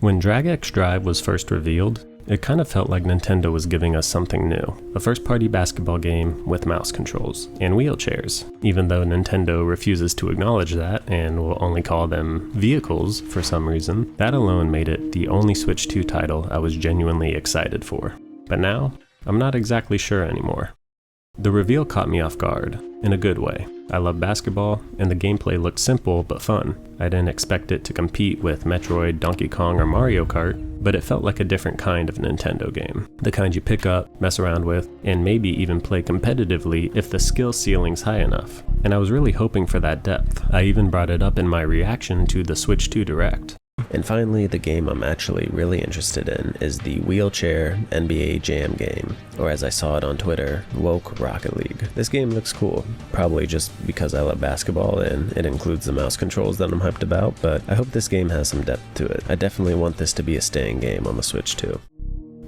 When Drag X Drive was first revealed, it kind of felt like Nintendo was giving us something new. A first-party basketball game with mouse controls and wheelchairs. Even though Nintendo refuses to acknowledge that and will only call them vehicles for some reason, that alone made it the only Switch 2 title I was genuinely excited for. But now, I'm not exactly sure anymore. The reveal caught me off guard, in a good way. I love basketball, and the gameplay looked simple but fun. I didn't expect it to compete with Metroid, Donkey Kong, or Mario Kart, but it felt like a different kind of Nintendo game. The kind you pick up, mess around with, and maybe even play competitively if the skill ceiling's high enough. And I was really hoping for that depth. I even brought it up in my reaction to the Switch 2 Direct. And finally, the game I'm actually really interested in is the wheelchair NBA Jam game, or as I saw it on Twitter, Woke Rocket League. This game looks cool, probably just because I love basketball and it includes the mouse controls that I'm hyped about, but I hope this game has some depth to it. I definitely want this to be a staying game on the Switch too.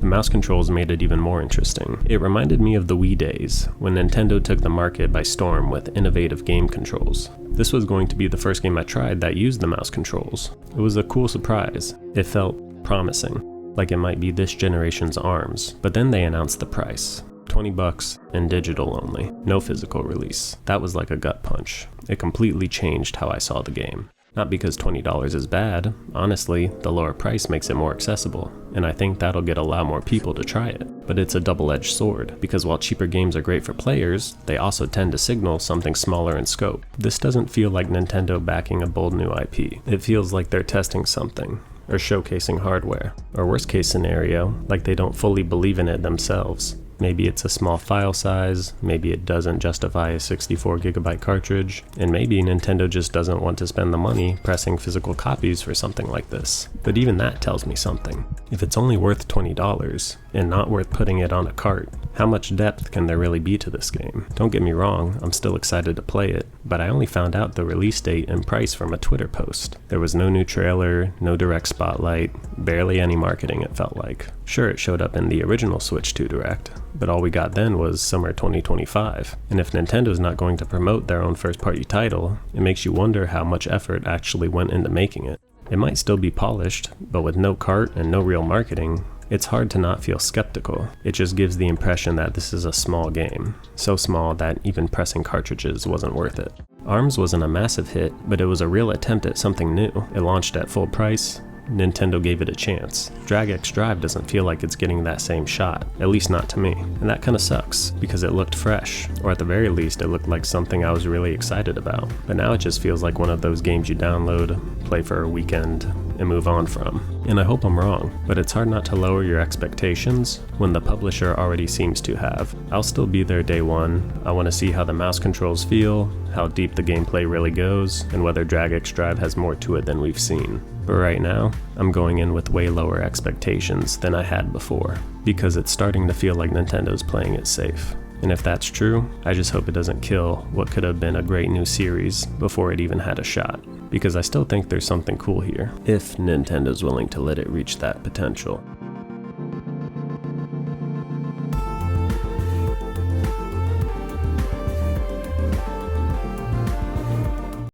The mouse controls made it even more interesting. It reminded me of the Wii days, when Nintendo took the market by storm with innovative game controls. This was going to be the first game I tried that used the mouse controls. It was a cool surprise. It felt promising, like it might be this generation's ARMS. But then they announced the price. $20 and digital only, no physical release. That was like a gut punch. It completely changed how I saw the game. Not because $20 is bad, honestly, the lower price makes it more accessible, and I think that'll get a lot more people to try it. But it's a double-edged sword, because while cheaper games are great for players, they also tend to signal something smaller in scope. This doesn't feel like Nintendo backing a bold new IP. It feels like they're testing something, or showcasing hardware, or worst case scenario, like they don't fully believe in it themselves. Maybe it's a small file size, maybe it doesn't justify a 64GB cartridge, and maybe Nintendo just doesn't want to spend the money pressing physical copies for something like this. But even that tells me something. If it's only worth $20, and not worth putting it on a cart, how much depth can there really be to this game? Don't get me wrong, I'm still excited to play it, but I only found out the release date and price from a Twitter post. There was no new trailer, no direct spotlight, barely any marketing it felt like. Sure, it showed up in the original Switch 2 Direct, but all we got then was summer 2025. And if Nintendo's not going to promote their own first-party title, it makes you wonder how much effort actually went into making it. It might still be polished, but with no cart and no real marketing, it's hard to not feel skeptical. It just gives the impression that this is a small game, so small that even pressing cartridges wasn't worth it. ARMS wasn't a massive hit, but it was a real attempt at something new. It launched at full price. Nintendo gave it a chance. Drag X Drive doesn't feel like it's getting that same shot, at least not to me. And that kinda sucks, because it looked fresh, or at the very least it looked like something I was really excited about. But now it just feels like one of those games you download, play for a weekend, and move on from. And I hope I'm wrong, but it's hard not to lower your expectations when the publisher already seems to have. I'll still be there day one. I want to see how the mouse controls feel, how deep the gameplay really goes, and whether Drag X Drive has more to it than we've seen. But right now, I'm going in with way lower expectations than I had before, because it's starting to feel like Nintendo's playing it safe. And if that's true, I just hope it doesn't kill what could have been a great new series before it even had a shot, because I still think there's something cool here, if Nintendo's willing to let it reach that potential.